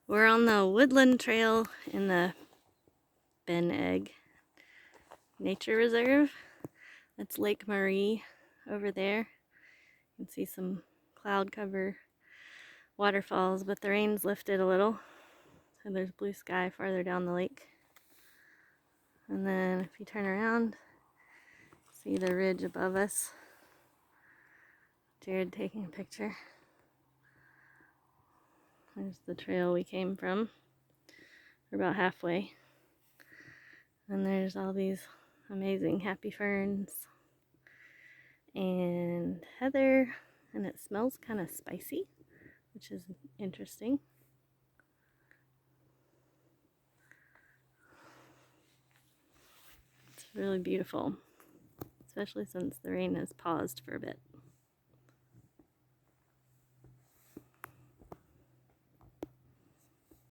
We're on the Woodland Trail in the Eighe Nature Reserve. That's Lake Marie over there. You can see some cloud cover waterfalls, but the rain's lifted a little. So there's blue sky farther down the lake. And then if you turn around, see the ridge above us. Jared taking a picture. There's the trail we came from. We're about halfway. And there's all these amazing happy ferns and heather, and it smells kind of spicy, which is interesting. It's really beautiful, especially since the rain has paused for a bit.